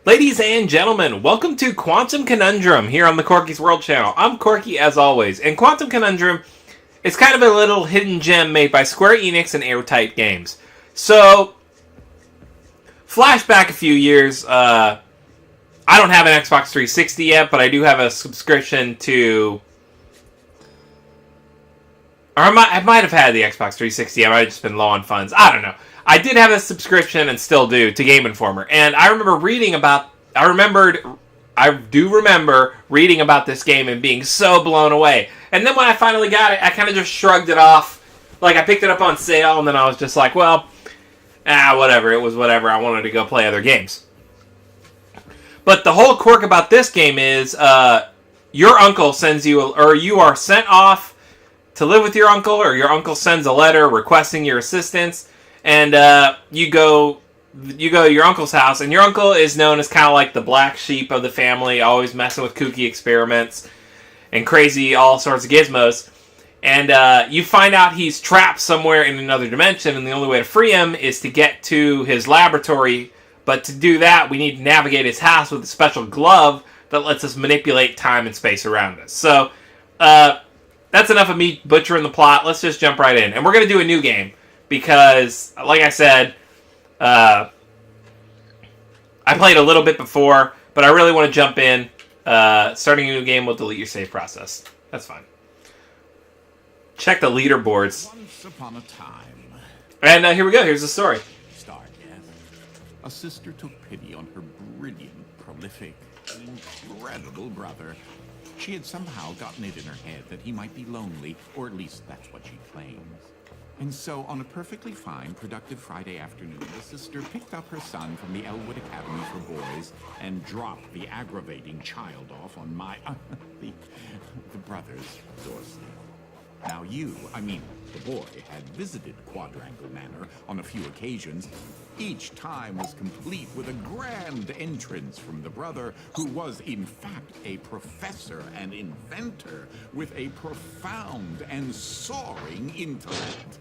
Ladies and gentlemen, welcome to Quantum Conundrum here on the Corky's World channel. I'm Corky as always, and Quantum Conundrum is kind of a little hidden gem made by Square Enix and Airtight Games. So, flashback a few years, I don't have an Xbox 360 yet, but I do have a subscription to... Or I might have had the Xbox 360, I might have just been low on funds, I don't know. I did have a subscription, and still do, to Game Informer. And I remember I do remember reading about this game and being so blown away. And then when I finally got it, I kind of just shrugged it off. Like, I picked it up on sale, and then I was just like, well, whatever. It was whatever. I wanted to go play other games. But the whole quirk about this game is, your uncle sends you, or you are sent off to live with your uncle, or your uncle sends a letter requesting your assistance. And you go to your uncle's house, and your uncle is known as kind of like the black sheep of the family, always messing with kooky experiments and crazy all sorts of gizmos. And you find out he's trapped somewhere in another dimension, and the only way to free him is to get to his laboratory. But to do that, we need to navigate his house with a special glove that lets us manipulate time and space around us. So that's enough of me butchering the plot. Let's just jump right in. And we're going to do a new game. Because, like I said, I played a little bit before, but I really want to jump in. Starting a new game will delete your save process. That's fine. Check the leaderboards. Once upon a time. And here we go. Here's the story. Start, yes. A sister took pity on her brilliant, prolific, incredible brother. She had somehow gotten it in her head that he might be lonely, or at least that's what she claims. And so, on a perfectly fine, productive Friday afternoon, the sister picked up her son from the Elwood Academy for Boys and dropped the aggravating child off on the brother's doorstep. Now the boy had visited Quadrangle Manor on a few occasions. Each time was complete with a grand entrance from the brother, who was in fact a professor and inventor with a profound and soaring intellect.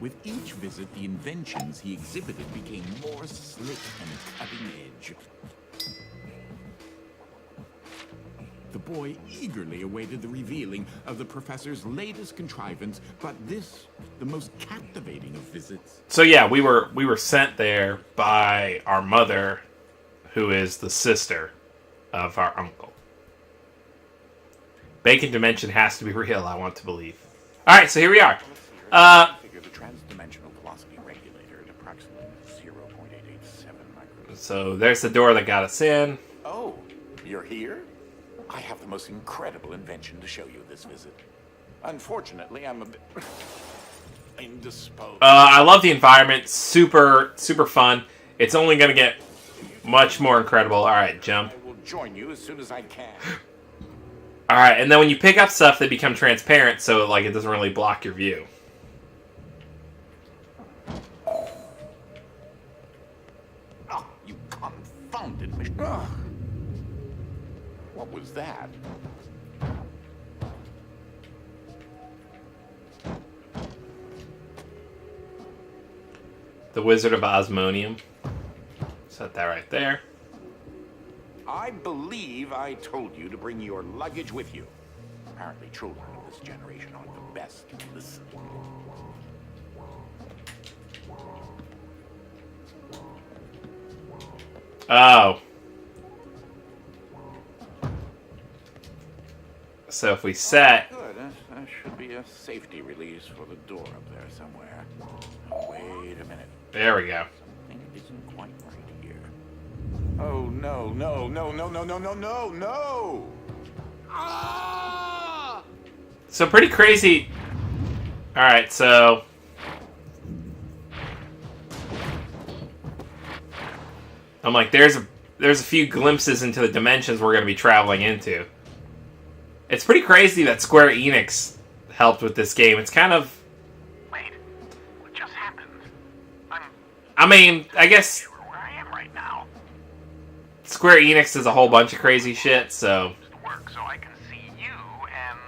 With each visit, the inventions he exhibited became more slick and cutting edge. The boy eagerly awaited the revealing of the professor's latest contrivance, but this, the most captivating of visits. So yeah, we were sent there by our mother, who is the sister of our uncle. Bacon Dimension has to be real, I want to believe. Alright, so here we are. The trans-dimensional velocity regulator at approximately 0.887 microns. So there's the door that got us in. Oh, you're here? I have the most incredible invention to show you this visit. Unfortunately, I'm a bit indisposed. I love the environment. Super, super fun. It's only going to get much more incredible. Alright, jump. I will join you as soon as I can. Alright, and then when you pick up stuff, they become transparent, so like it doesn't really block your view. Oh, you confounded machine. What was that? The Wizard of Osmonium. Set that right there. I believe I told you to bring your luggage with you. Apparently children of this generation aren't the best listening. Oh. So if we set... Good. There should be a safety release for the door up there somewhere. Oh, wait a minute. There we go. Something isn't quite right here. Oh, no, no, no, no, no, no, no, no, no! Ah! So pretty crazy. Alright, so... I'm like, there's a few glimpses into the dimensions we're going to be traveling into. It's pretty crazy that Square Enix helped with this game. It's kind of... Wait, what just happened? I guess Sure where I am right now. Square Enix does a whole bunch of crazy shit, so... Work so I can see you and...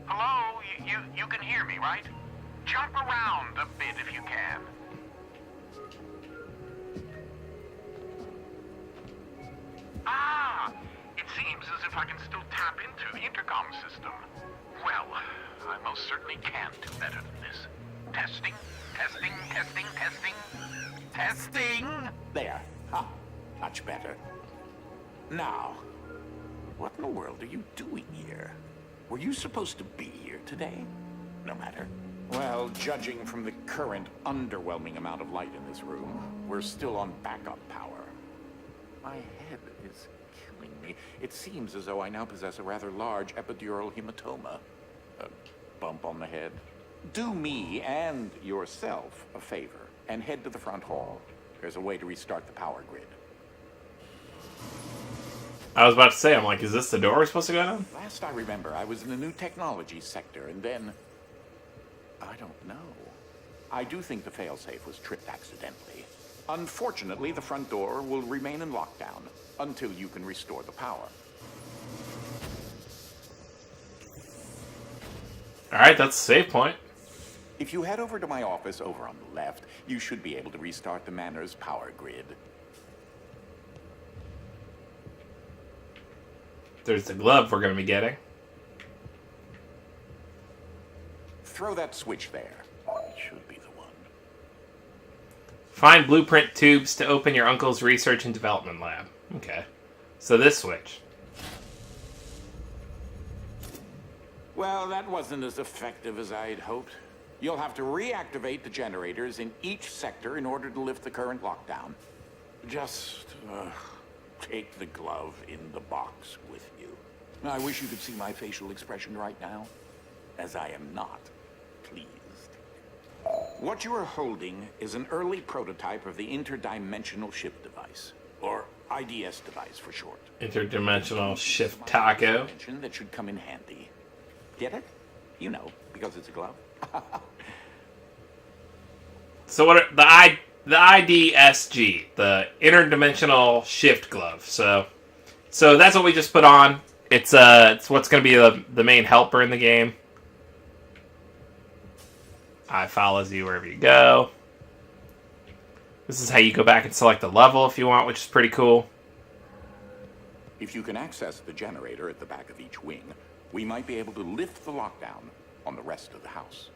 Hello? You can hear me, right? Jump around a bit if you can. if I can still tap into the intercom system. Well, I most certainly can do better than this. Testing, testing, testing, testing, testing! There. Ha. Much better. Now, what in the world are you doing here? Were you supposed to be here today? No matter. Well, judging from the current underwhelming amount of light in this room, we're still on backup power. My head is killing me. It seems as though I now possess a rather large epidural hematoma. A bump on the head. Do me and yourself a favor and head to the front hall. There's a way to restart the power grid. I was about to say, I'm like, is this the door we're supposed to go down? Last I remember, I was in the new technology sector, and then... I don't know. I do think the failsafe was tripped accidentally. Unfortunately, the front door will remain in lockdown until you can restore the power. Alright, that's a save point. If you head over to my office over on the left, you should be able to restart the manor's power grid. There's the glove we're going to be getting. Throw that switch there. It should be the one. Find blueprint tubes to open your uncle's research and development lab. Okay. So this switch. Well, that wasn't as effective as I'd hoped. You'll have to reactivate the generators in each sector in order to lift the current lockdown. Just take the glove in the box with you. I wish you could see my facial expression right now, as I am not pleased. What you are holding is an early prototype of the interdimensional shift device, or IDS device for short. Interdimensional shift taco. That should come in handy. Get it? You know, because it's a glove. So what are, the IDSG, the interdimensional shift glove. So that's what we just put on. It's what's going to be the main helper in the game. I follows you wherever you go. This is how you go back and select the level if you want, which is pretty cool. If you can access the generator at the back of each wing, we might be able to lift the lockdown on the rest of the house.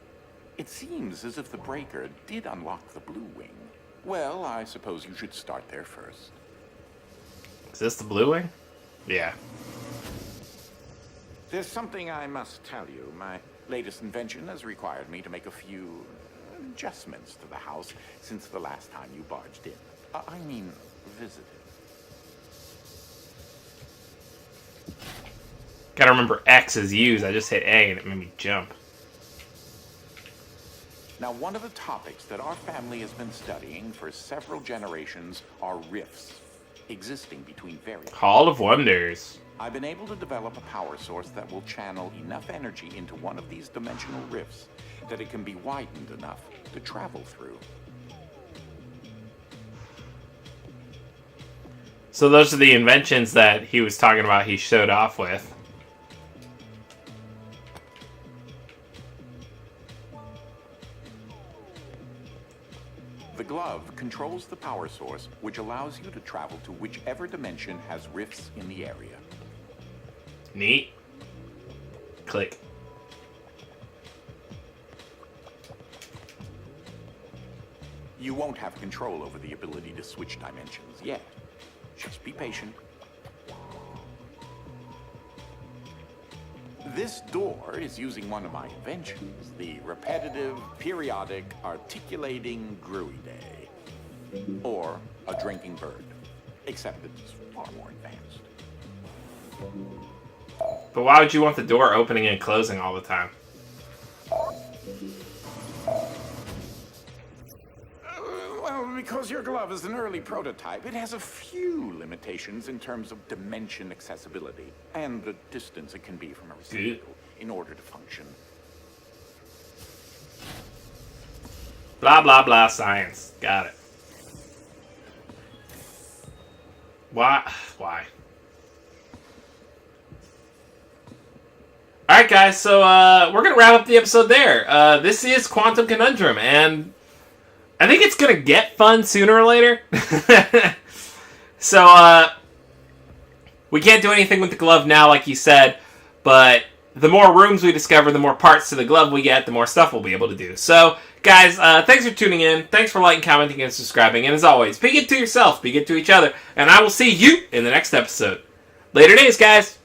It seems as if the breaker did unlock the blue wing. Well, I suppose you should start there first. Is this the blue wing? Yeah. There's something I must tell you. My latest invention has required me to make a few adjustments to the house since the last time you barged in. I mean, visited. Gotta remember X is used. I just hit A and it made me jump. Now, one of the topics that our family has been studying for several generations are rifts existing between various... Hall of Wonders. I've been able to develop a power source that will channel enough energy into one of these dimensional rifts that it can be widened enough to travel through. So those are the inventions that he was talking about he showed off with. The glove controls the power source, which allows you to travel to whichever dimension has rifts in the area. Neat. Click. You won't have control over the ability to switch dimensions yet. Just be patient. This door is using one of my inventions, the repetitive, periodic, articulating gruidae. Or a drinking bird. Except it's far more advanced. But why would you want the door opening and closing all the time? Well, because your glove is an early prototype, it has a few limitations in terms of dimension accessibility and the distance it can be from a receptacle in order to function. Blah, blah, blah, science. Got it. Why? Alright, guys, so we're going to wrap up the episode there. This is Quantum Conundrum, and I think it's going to get fun sooner or later. So, We can't do anything with the glove now, like you said, but the more rooms we discover, the more parts to the glove we get, the more stuff we'll be able to do. So, guys, thanks for tuning in. Thanks for liking, commenting, and subscribing. And as always, be good to yourself, be good to each other, and I will see you in the next episode. Later days, guys.